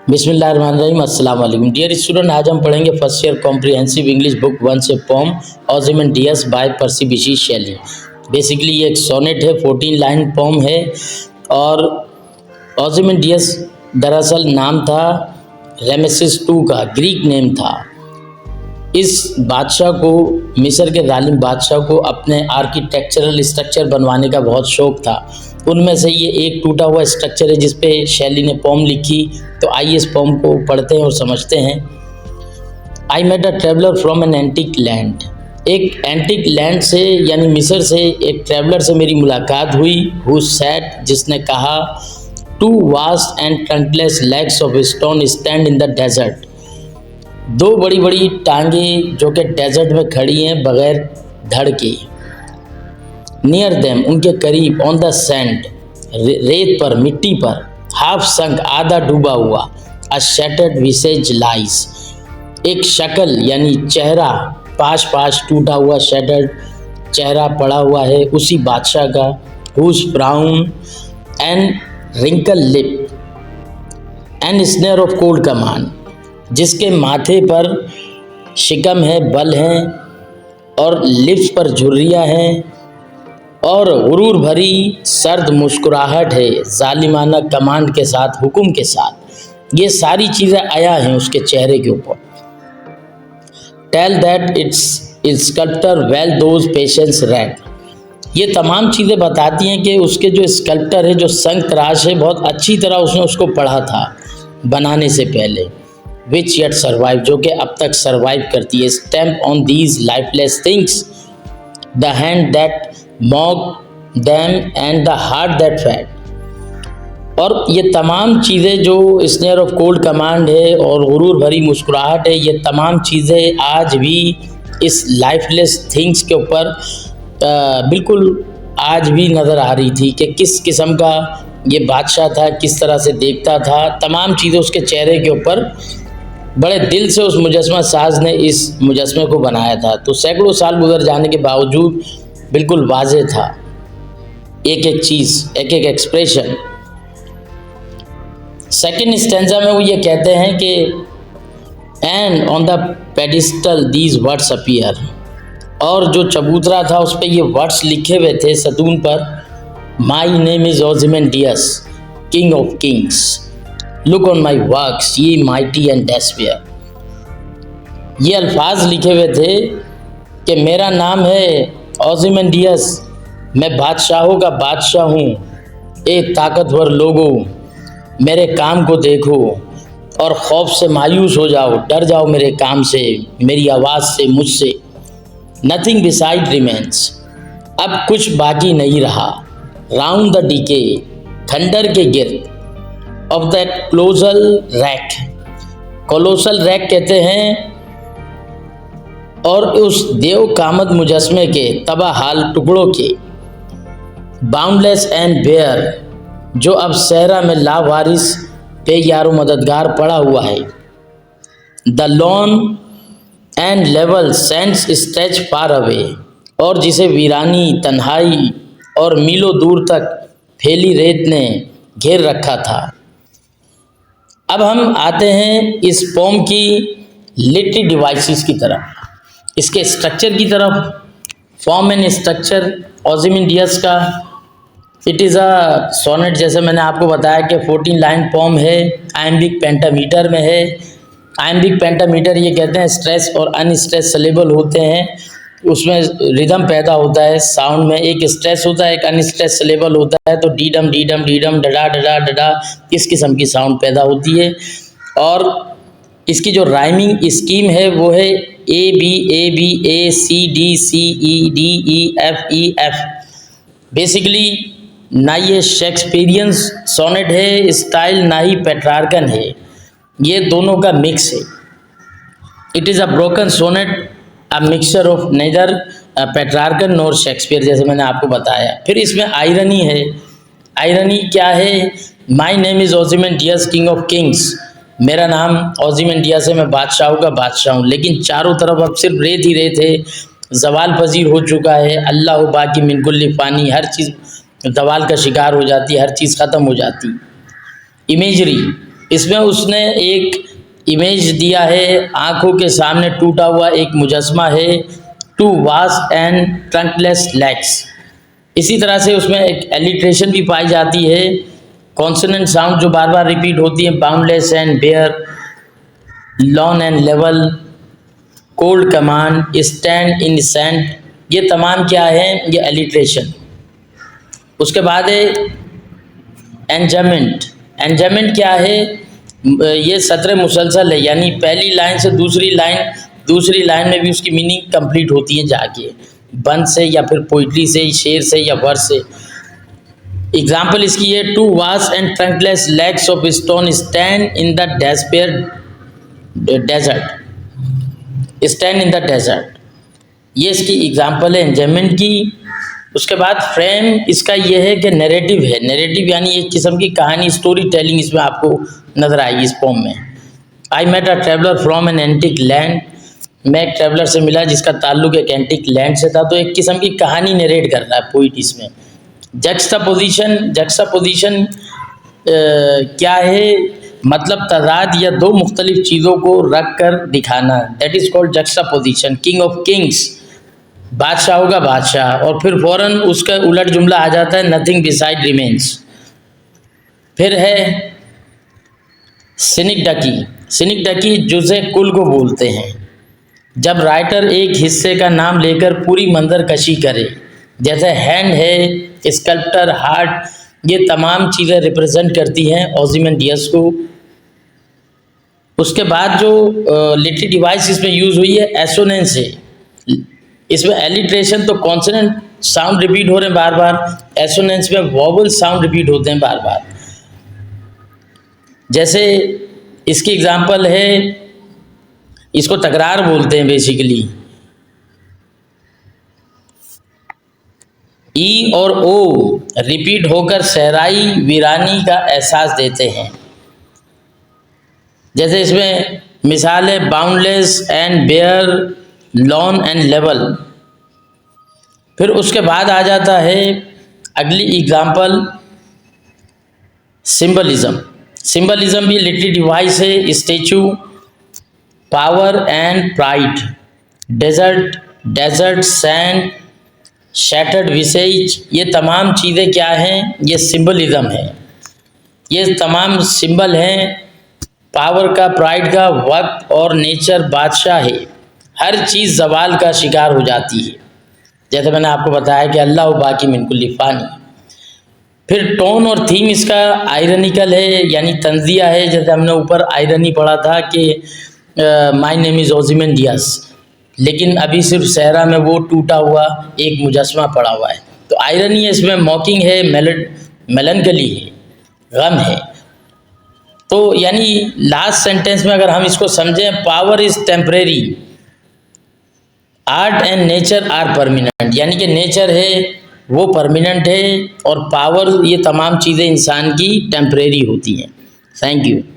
बिस्मिल्लाहिर्रहमानिर्रहीम। अस्सलाम वालेकुम डियर स्टूडेंट, आज हम पढ़ेंगे first year comprehensive English book 1 से poem Ozymandias by Percy Bysshe Shelley. Basically ये एक सोनेट है, 14 लाइन पोम है। और ओज़िमेंडियस दरअसल नाम था रेमेसिस II का, ग्रीक नेम था। इस बादशाह को, मिस्र के जालिम बादशाह को अपने आर्किटेक्चरल स्ट्रक्चर बनवाने का बहुत शौक था। उनमें से ये एक टूटा हुआ स्ट्रक्चर है जिस पे शैली ने पोम लिखी। तो आइए इस पोम को पढ़ते हैं और समझते हैं। I met a traveller from an antique land. एक एंटिक लैंड से यानी मिस्र से एक ट्रैवलर से मेरी मुलाकात हुई। हु सैड, जिसने कहा, two vast and trunkless legs of stone stand in the desert. दो बड़ी बड़ी टांगे जो कि डेजर्ट में खड़ी हैं बगैर धड़ के। नियर देम, उनके करीब, ऑन द सैंड, रेत पर, मिट्टी पर, हाफ संक, आधा डूबा हुआ, अ शैटर्ड विसेज लाइज, एक शक्ल यानी चेहरा, पाश पाश टूटा हुआ शैटर्ड चेहरा पड़ा हुआ है उसी बादशाह का। Whose brown and wrinkle lip and sneer of cold command, जिसके माथे पर शिकम है, बल हैं और लिप्स पर झुर्रियाँ हैं और गुरूर भरी सर्द मुस्कुराहट है, जालिमाना कमांड के साथ, हुक्म के साथ। ये सारी चीज़ें आया हैं उसके चेहरे के ऊपर। Tell that its sculptor well those passions read. ये तमाम चीज़ें बताती हैं कि उसके जो स्कल्प्टर है, जो संग तराश है, बहुत अच्छी तरह उसने उसको पढ़ा था बनाने से पहले। विच येट सर्वाइव, जो कि अब तक सर्वाइव करती है। Stamp on these lifeless things, the hand that mock them and the heart that fat. और ये तमाम चीज़ें जो स्नेयर ऑफ कोल्ड कमांड है और गुरूर भरी मुस्कुराहट है, ये तमाम चीज़ें आज भी इस लाइफलेस थिंग्स के ऊपर बिल्कुल आज भी नज़र आ रही थी कि किस किस्म का ये बादशाह था, किस तरह से देखता था। तमाम चीज़ें उसके चेहरे के ऊपर बड़े दिल से उस मुजस्मा साज ने इस मुजस्मे को बनाया था। तो सैकड़ों साल गुजर जाने के बावजूद बिल्कुल वाज़े था एक एक चीज़, एक एक एक्सप्रेशन। सेकेंड स्टेंजा में वो ये कहते हैं कि and on the pedestal these words appear, और जो चबूतरा था उस पर ये वर्ड्स लिखे हुए थे सतून पर, my name is Ozymandias king of kings, look on my works ye mighty and despair. ये अल्फाज लिखे हुए थे कि मेरा नाम है ओज़िमेंडियस, मैं बादशाहों का बादशाह हूँ। एक ताकतवर लोगों, मेरे काम को देखो और खौफ से मायूस हो जाओ, डर जाओ मेरे काम से, मेरी आवाज़ से, मुझसे। नथिंग बिसाइड रिमेंस, अब कुछ बाकी नहीं रहा। राउंड द डीके, खंडर के गिर्द, of that colossal rack, colossal rack कहते हैं, और उस देव कामद मुजस्मे के तबाहाल टुकड़ों के, बाउंडलेस एंड बेयर, जो अब सहरा में लावारिस बेयारो मददगार पड़ा हुआ है। The lawn and level sense stretch far away, और जिसे वीरानी, तन्हाई और मीलों दूर तक फैली रेत ने घेर रखा था। अब हम आते हैं इस पोम की लिटरेरी डिवाइसेस की तरफ, इसके स्ट्रक्चर की तरफ। फॉर्म एंड स्ट्रक्चर ओज़िमेंडियस का, इट इज़ अ सोनेट, जैसे मैंने आपको बताया कि 14 लाइन पोम है, आयम्बिक पेंटामीटर में है। आयम्बिक पेंटामीटर ये कहते हैं स्ट्रेस और अनस्ट्रेस सिलेबल होते हैं, उसमें रिदम पैदा होता है साउंड में। एक स्ट्रेस होता है, एक अनस्ट्रेस सिलेबल होता है, तो डीडम डीडम डीडम, डडा डडा डडा, इस किस्म की साउंड पैदा होती है। और इसकी जो राइमिंग स्कीम है वो है A B A C D C E D E F. Basically ना ये शेक्सपियरियन सोनेट है स्टाइल, ना ही पेट्रार्कन है, ये दोनों का मिक्स है। It is a broken sonnet, a mixture of neither Petrarchan nor Shakespeare, जैसे मैंने आपको बताया। फिर इसमें आयरनी है। आयरनी क्या है? My name is Ozymandias king of kings, मेरा नाम ओज़िमेंडियस है, मैं बादशाहों का बादशाह हूँ। लेकिन चारों तरफ अब सिर्फ रेत ही रेत है, जवाल पजीर हो चुका है। अल्लाह बाकी मिन कुल्ली फ़ानी, हर चीज़ जवाल का शिकार हो जाती है, हर चीज़ ख़त्म हो जाती। इमेजरी, इसमें उसने एक इमेज दिया है, आंखों के सामने टूटा हुआ एक मुजस्मा है, two vast and trunkless legs. इसी तरह से उसमें एक एलिट्रेशन भी पाई जाती है, कॉन्सोनेंट साउंड जो बार बार रिपीट होती है, boundless and bare, lone and level, cold command, stand in sent, ये तमाम क्या है, ये एलिट्रेशन। उसके बाद है एंजाइमेंट। एंजाइमेंट क्या है, ये सत्र मुसलसल है, यानी पहली लाइन से दूसरी लाइन में भी उसकी मीनिंग कंप्लीट होती है जाके, बंद से या फिर पोइट्री से, शेर से या वर्स से। एग्जाम्पल इसकी है, two vast and trunkless legs of stone stand in the desert, stand in the desert, ये इसकी एग्जाम्पल है एंजाइमेंट की। उसके बाद फ्रेम इसका ये है कि नैरेटिव है, नैरेटिव यानी एक किस्म की कहानी, स्टोरी टेलिंग इसमें आपको नजर आएगी इस पोम में। I met a traveller from an antique land, मैं एक ट्रेवलर से मिला जिसका ताल्लुक एक एंटिक लैंड से था, तो एक किस्म की कहानी नरेट कर रहा है पोइट इसमें। जक्सटापोजिशन क्या है, मतलब तजाद या दो मुख्तलिफ चीज़ों को रख कर दिखाना, that is called juxtaposition. King of kings, बादशाहों का बादशाह, और फिर फ़ौरन उसका उलट जुमला आ जाता है, नथिंग बिसाइड रिमेन्स। फिर है सिनिकडकी जुज़े कुल को बोलते हैं, जब राइटर एक हिस्से का नाम लेकर पूरी मंजरकशी करे, जैसे हैंड है, स्कल्प्टर, हार्ट, ये तमाम चीज़ें रिप्रेजेंट करती हैं ओzymandias को। उसके बाद जो लिटरेरी डिवाइस इसमें यूज़ हुई है, एसोनेंस है। इसमें एलिट्रेशन तो कॉन्सोनेंट साउंड रिपीट हो रहे हैं बार बार, एसोनेंस में वॉवल साउंड रिपीट होते हैं बार बार। जैसे इसकी एग्जांपल है, इसको तकरार बोलते हैं बेसिकली। ई और ओ रिपीट होकर सहराई वीरानी का एहसास देते हैं। जैसे इसमें मिसाल है, boundless and bare, lone and level. फिर उसके बाद आ जाता है अगली एग्जांपल, सिंबलिज्म भी लिटरेरी डिवाइस है। Statue, power and pride, desert, sand, shattered visage, ये तमाम चीज़ें क्या हैं, ये सिंबलिज्म है। ये तमाम सिंबल हैं पावर का, प्राइड का, वक्त और नेचर बादशाह है। हर चीज़ जवाल का शिकार हो जाती है, जैसे मैंने आपको बताया कि अल्लाह बाकी मिन कुल्ली फ़ानी। फिर टोन और थीम इसका आयरनिकल है, यानी तंजिया है। जैसे हमने ऊपर आयरनी पढ़ा था कि माय नेम इज़ ओzymandias, लेकिन अभी सिर्फ सहरा में वो टूटा हुआ एक मुजस्मा पड़ा हुआ है, तो आयरनी है इसमें, मॉकिंग है, मेलनकली है, गम है। तो यानी लास्ट सेंटेंस में अगर हम इसको समझें, power is temporary, art and nature are permanent, यानी कि नेचर है वो परमानेंट है और पावर, ये तमाम चीज़ें इंसान की टेम्परेरी होती हैं। Thank you.